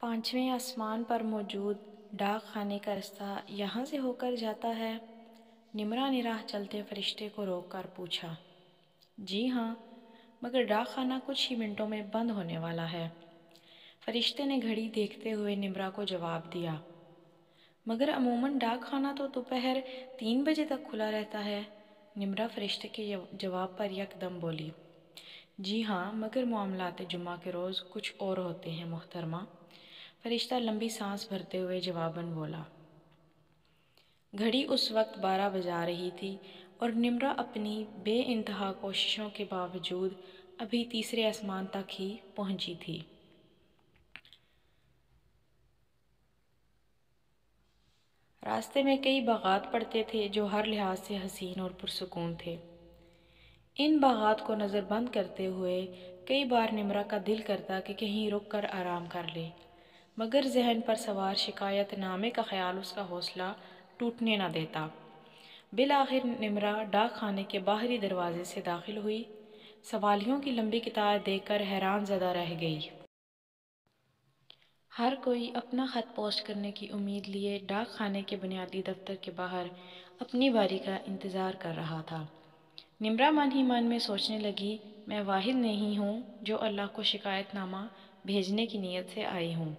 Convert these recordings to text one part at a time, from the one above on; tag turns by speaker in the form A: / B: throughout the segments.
A: 5ویں آسمان پر موجود ڈاک خانے کا راستہ یہاں سے ہو کر جاتا ہے؟ نمرا نے راہ چلتے فرشتے کو روک کر پوچھا۔ جی ہاں، مگر ڈاک خانہ کچھ ہی منٹوں میں بند ہونے والا ہے۔ فرشتے نے گھڑی دیکھتے ہوئے نمرا کو جواب دیا۔ مگر عموماً ڈاک خانہ تو دوپہر 3 بجے تک کھلا رہتا ہے۔ نمرا فرشتے کے جواب پر یکدم بولی۔ جی ہاں، مگر معاملات جمعہ کے روز کچھ اور ہوتے ہیں محترمہ۔ فرشتہ لمبی سانس بھرتے ہوئے جواباً بولا۔ گھڑی اس وقت 12 بجا رہی تھی اور نمرا اپنی بے انتہا کوششوں کے باوجود ابھی تیسرے آسمان تک ہی پہنچی تھی۔ راستے میں کئی باغات پڑتے تھے جو ہر لحاظ سے حسین اور پرسکون تھے۔ ان باغات کو نظر بند کرتے ہوئے کئی بار نمرا کا دل کرتا کہ کہیں رک کر آرام کر لے، مگر ذہن پر سوار شکایت نامے کا خیال اس کا حوصلہ ٹوٹنے نہ دیتا۔ بالآخر نمرا ڈاک خانے کے باہری دروازے سے داخل ہوئی۔ سوالیوں کی لمبی قطار دیکھ کر حیران زدہ رہ گئی۔ ہر کوئی اپنا خط پوسٹ کرنے کی امید لیے ڈاک خانے کے بنیادی دفتر کے باہر اپنی باری کا انتظار کر رہا تھا۔ نمرا من ہی من میں سوچنے لگی، میں واحد نہیں ہوں جو اللہ کو شکایت نامہ بھیجنے کی نیت سے آئی ہوں۔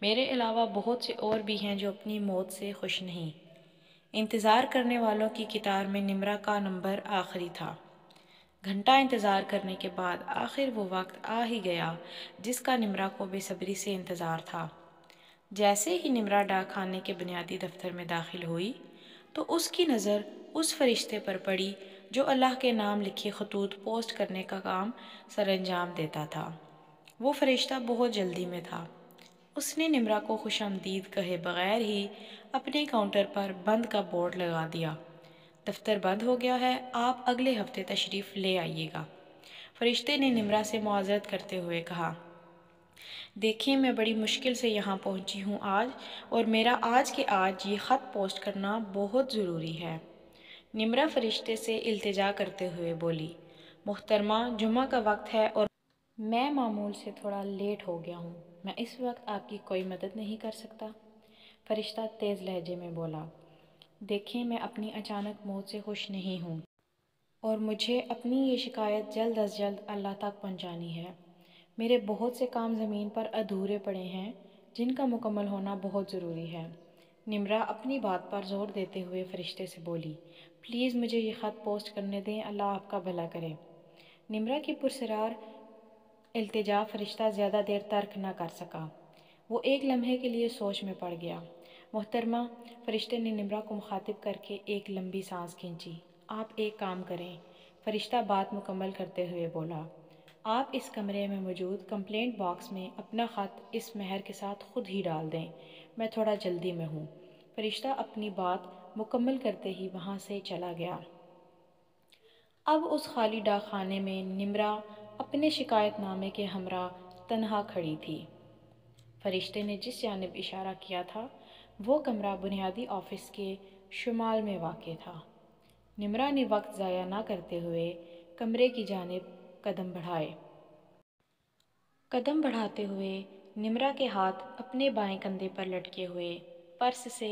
A: میرے علاوہ بہت سے اور بھی ہیں جو اپنی موت سے خوش نہیں۔ انتظار کرنے والوں کی قطار میں نمرا کا نمبر آخری تھا۔ گھنٹہ انتظار کرنے کے بعد آخر وہ وقت آ ہی گیا جس کا نمرا کو بے صبری سے انتظار تھا۔ جیسے ہی نمرا ڈاک خانے کے بنیادی دفتر میں داخل ہوئی تو اس کی نظر اس فرشتے پر پڑی جو اللہ کے نام لکھے خطوط پوسٹ کرنے کا کام سر انجام دیتا تھا۔ وہ فرشتہ بہت جلدی میں تھا۔ اس نے نمرا کو خوش آمدید کہے بغیر ہی اپنے کاؤنٹر پر بند کا بورڈ لگا دیا۔ دفتر بند ہو گیا ہے، آپ اگلے ہفتے تشریف لے آئیے گا۔ فرشتے نے نمرا سے معذرت کرتے ہوئے کہا۔ دیکھیں، میں بڑی مشکل سے یہاں پہنچی ہوں آج، اور میرا آج کے آج یہ خط پوسٹ کرنا بہت ضروری ہے۔ نمرا فرشتے سے التجا کرتے ہوئے بولی، محترمہ، جمعہ کا وقت ہے اور میں معمول سے تھوڑا لیٹ ہو گیا ہوں۔ میں اس وقت آپ کی کوئی مدد نہیں کر سکتا۔ فرشتہ تیز لہجے میں بولا۔ دیکھیں، میں اپنی اچانک موت سے خوش نہیں ہوں اور مجھے اپنی یہ شکایت جلد از جلد اللہ تک پہنچانی ہے۔ میرے بہت سے کام زمین پر ادھورے پڑے ہیں جن کا مکمل ہونا بہت ضروری ہے۔ نمرا اپنی بات پر زور دیتے ہوئے فرشتے سے بولی، پلیز مجھے یہ خط پوسٹ کرنے دیں، اللہ آپ کا بھلا کرے۔ نمرا کی پرسرار التجا فرشتہ زیادہ دیر ترک نہ کر سکا۔ وہ ایک لمحے کے لیے سوچ میں پڑ گیا۔ محترمہ، فرشتے نے نمرا کو مخاطب کر کے ایک لمبی سانس کھینچی۔ آپ ایک کام کریں، فرشتہ بات مکمل کرتے ہوئے بولا، آپ اس کمرے میں موجود کمپلینٹ باکس میں اپنا خط اس مہر کے ساتھ خود ہی ڈال دیں، میں تھوڑا جلدی میں ہوں۔ فرشتہ اپنی بات مکمل کرتے ہی وہاں سے چلا گیا۔ اب اس خالی ڈاک خانے میں نمرا اپنے شکایت نامے کے ہمراہ تنہا کھڑی تھی۔ فرشتے نے جس جانب اشارہ کیا تھا وہ کمرہ بنیادی آفس کے شمال میں واقع تھا۔ نمرا نے وقت ضائع نہ کرتے ہوئے کمرے کی جانب قدم بڑھائے۔ قدم بڑھاتے ہوئے نمرا کے ہاتھ اپنے بائیں کندھے پر لٹکے ہوئے پرس سے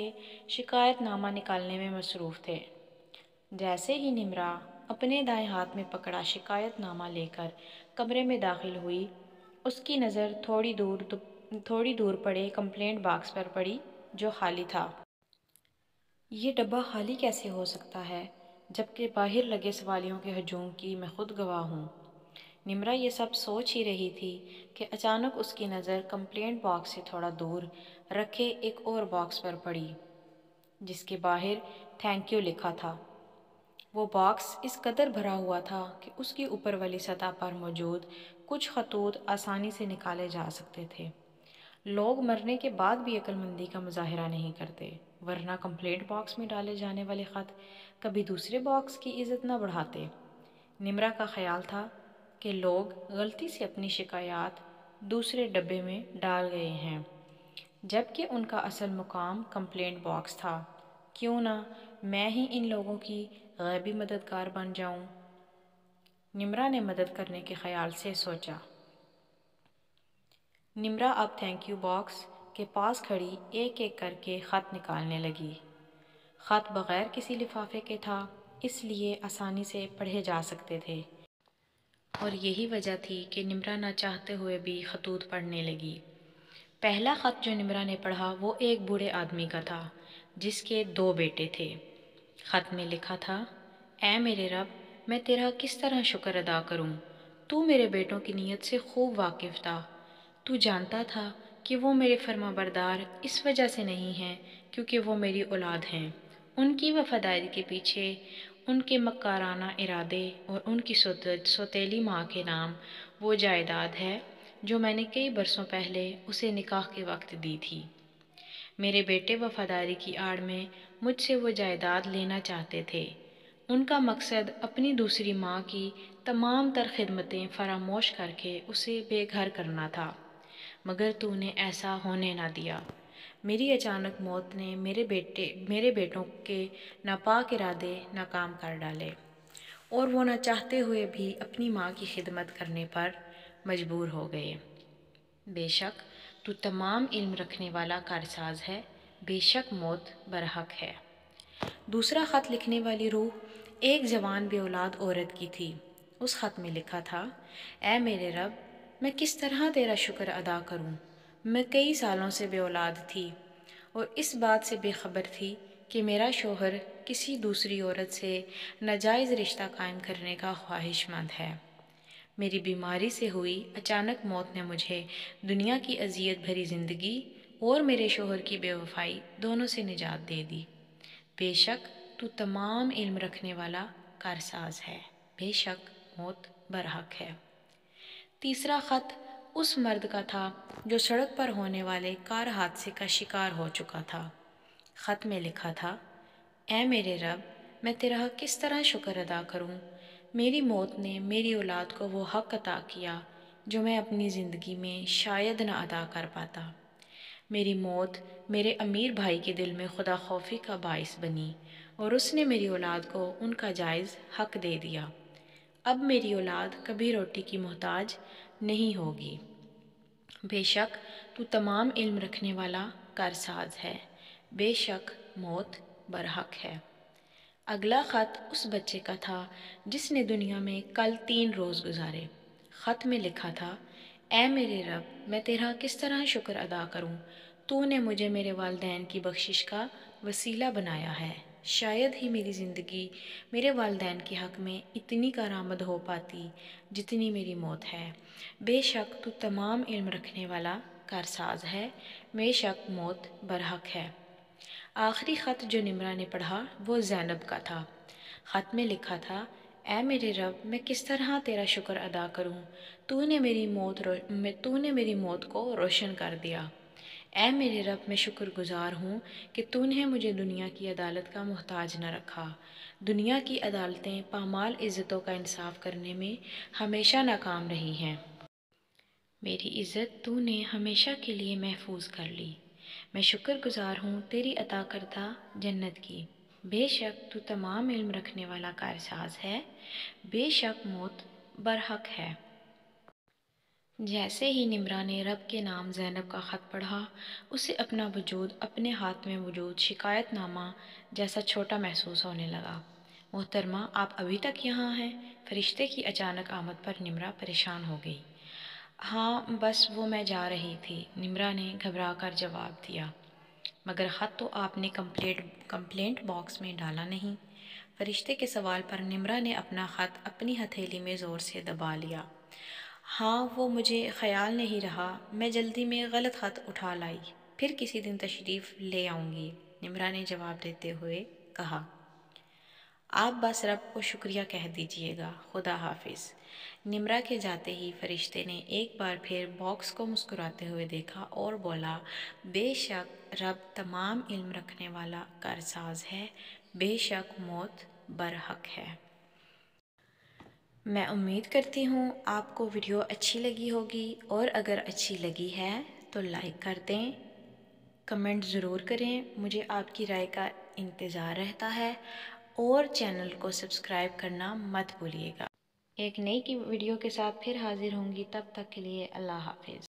A: شکایت نامہ نکالنے میں مصروف تھے۔ جیسے ہی نمرا اپنے دائیں ہاتھ میں پکڑا شکایت نامہ لے کر کمرے میں داخل ہوئی، اس کی نظر تھوڑی دور پڑے کمپلینٹ باکس پر پڑی جو خالی تھا۔ یہ ڈبہ خالی کیسے ہو سکتا ہے جبکہ باہر لگے سوالیوں کے ہجوم کی میں خود گواہ ہوں؟ نمرا یہ سب سوچ ہی رہی تھی کہ اچانک اس کی نظر کمپلینٹ باکس سے تھوڑا دور رکھے ایک اور باکس پر پڑی جس کے باہر تھینک یو لکھا تھا۔ وہ باکس اس قدر بھرا ہوا تھا کہ اس کی اوپر والی سطح پر موجود کچھ خطوط آسانی سے نکالے جا سکتے تھے۔ لوگ مرنے کے بعد بھی عقل مندی کا مظاہرہ نہیں کرتے، ورنہ کمپلینٹ باکس میں ڈالے جانے والے خط کبھی دوسرے باکس کی عزت نہ بڑھاتے۔ نمرا کا خیال تھا کہ لوگ غلطی سے اپنی شکایات دوسرے ڈبے میں ڈال گئے ہیں، جبکہ ان کا اصل مقام کمپلینٹ باکس تھا۔ کیوں نہ میں ہی ان لوگوں کی غیبی مددگار بن جاؤں؟ نمرا نے مدد کرنے کے خیال سے سوچا۔ نمرا اب تھینک یو باکس کے پاس کھڑی ایک ایک کر کے خط نکالنے لگی۔ خط بغیر کسی لفافے کے تھا، اس لیے آسانی سے پڑھے جا سکتے تھے، اور یہی وجہ تھی کہ نمرا نہ چاہتے ہوئے بھی خطوط پڑھنے لگی۔ پہلا خط جو نمرا نے پڑھا وہ ایک بوڑھے آدمی کا تھا جس کے 2 بیٹے تھے۔ خط میں لکھا تھا، اے میرے رب، میں تیرا کس طرح شکر ادا کروں؟ تو میرے بیٹوں کی نیت سے خوب واقف تھا۔ تو جانتا تھا کہ وہ میرے فرما بردار اس وجہ سے نہیں ہیں کیونکہ وہ میری اولاد ہیں۔ ان کی وفاداری کے پیچھے ان کے مکارانہ ارادے اور ان کی سوتیلی ماں کے نام وہ جائیداد ہے جو میں نے کئی برسوں پہلے اسے نکاح کے وقت دی تھی۔ میرے بیٹے وفاداری کی آڑ میں مجھ سے وہ جائیداد لینا چاہتے تھے۔ ان کا مقصد اپنی دوسری ماں کی تمام تر خدمتیں فراموش کر کے اسے بے گھر کرنا تھا، مگر تو نے ایسا ہونے نہ دیا۔ میری اچانک موت نے میرے بیٹوں کے ناپاک ارادے ناکام کر ڈالے، اور وہ نہ چاہتے ہوئے بھی اپنی ماں کی خدمت کرنے پر مجبور ہو گئے۔ بے شک تو تمام علم رکھنے والا کارساز ہے، بے شک موت برحق ہے۔ دوسرا خط لکھنے والی روح ایک جوان بے اولاد عورت کی تھی۔ اس خط میں لکھا تھا، اے میرے رب، میں کس طرح تیرا شکر ادا کروں؟ میں کئی سالوں سے بے اولاد تھی اور اس بات سے بے خبر تھی کہ میرا شوہر کسی دوسری عورت سے ناجائز رشتہ قائم کرنے کا خواہش مند ہے۔ میری بیماری سے ہوئی اچانک موت نے مجھے دنیا کی اذیت بھری زندگی اور میرے شوہر کی بے وفائی دونوں سے نجات دے دی۔ بے شک تو تمام علم رکھنے والا کارساز ہے، بے شک موت برحق ہے۔ تیسرا خط اس مرد کا تھا جو سڑک پر ہونے والے کار حادثے کا شکار ہو چکا تھا۔ خط میں لکھا تھا، اے میرے رب، میں تیرا کس طرح شکر ادا کروں؟ میری موت نے میری اولاد کو وہ حق عطا کیا جو میں اپنی زندگی میں شاید نہ ادا کر پاتا۔ میری موت میرے امیر بھائی کے دل میں خدا خوفی کا باعث بنی اور اس نے میری اولاد کو ان کا جائز حق دے دیا۔ اب میری اولاد کبھی روٹی کی محتاج نہیں ہوگی۔ بے شک تو تمام علم رکھنے والا کارساز ہے، بے شک موت برحق ہے۔ اگلا خط اس بچے کا تھا جس نے دنیا میں کل 3 روز گزارے۔ خط میں لکھا تھا، اے میرے رب، میں تیرا کس طرح شکر ادا کروں؟ تو نے مجھے میرے والدین کی بخشش کا وسیلہ بنایا ہے۔ شاید ہی میری زندگی میرے والدین کے حق میں اتنی کارآمد ہو پاتی جتنی میری موت ہے۔ بے شک تو تمام علم رکھنے والا کارساز ہے، بے شک موت برحق ہے۔ آخری خط جو نمرا نے پڑھا وہ زینب کا تھا۔ خط میں لکھا تھا، اے میرے رب، میں کس طرح تیرا شکر ادا کروں؟ تو نے میری موت کو روشن کر دیا۔ اے میرے رب، میں شکر گزار ہوں کہ تو نے مجھے دنیا کی عدالت کا محتاج نہ رکھا۔ دنیا کی عدالتیں پامال عزتوں کا انصاف کرنے میں ہمیشہ ناکام رہی ہیں۔ میری عزت تو نے ہمیشہ کے لیے محفوظ کر لی۔ میں شکر گزار ہوں تیری عطا کردہ جنت کی۔ بے شک تو تمام علم رکھنے والا کارساز ہے، بے شک موت برحق ہے۔ جیسے ہی نمرا نے رب کے نام زینب کا خط پڑھا، اسے اپنا وجود اپنے ہاتھ میں موجود شکایت نامہ جیسا چھوٹا محسوس ہونے لگا۔ محترمہ، آپ ابھی تک یہاں ہیں؟ فرشتے کی اچانک آمد پر نمرا پریشان ہو گئی۔ ہاں، بس وہ میں جا رہی تھی، نمرا نے گھبرا کر جواب دیا۔ مگر خط تو آپ نے کمپلینٹ باکس میں ڈالا نہیں۔ فرشتے کے سوال پر نمرا نے اپنا خط اپنی ہتھیلی میں زور سے دبا لیا۔ ہاں، وہ مجھے خیال نہیں رہا، میں جلدی میں غلط خط اٹھا لائی، پھر کسی دن تشریف لے آؤں گی، نمرا نے جواب دیتے ہوئے کہا۔ آپ بس رب کو شکریہ کہہ دیجئے گا، خدا حافظ۔ نمرا کے جاتے ہی فرشتے نے ایک بار پھر باکس کو مسکراتے ہوئے دیکھا اور بولا، بے شک رب تمام علم رکھنے والا کارساز ہے، بے شک موت برحق ہے۔ میں امید کرتی ہوں آپ کو ویڈیو اچھی لگی ہوگی، اور اگر اچھی لگی ہے تو لائک کر دیں، کمنٹ ضرور کریں، مجھے آپ کی رائے کا انتظار رہتا ہے، اور چینل کو سبسکرائب کرنا مت بھولیے گا۔ ایک نئی ویڈیو کے ساتھ پھر حاضر ہوں گی، تب تک کے لیے اللہ حافظ۔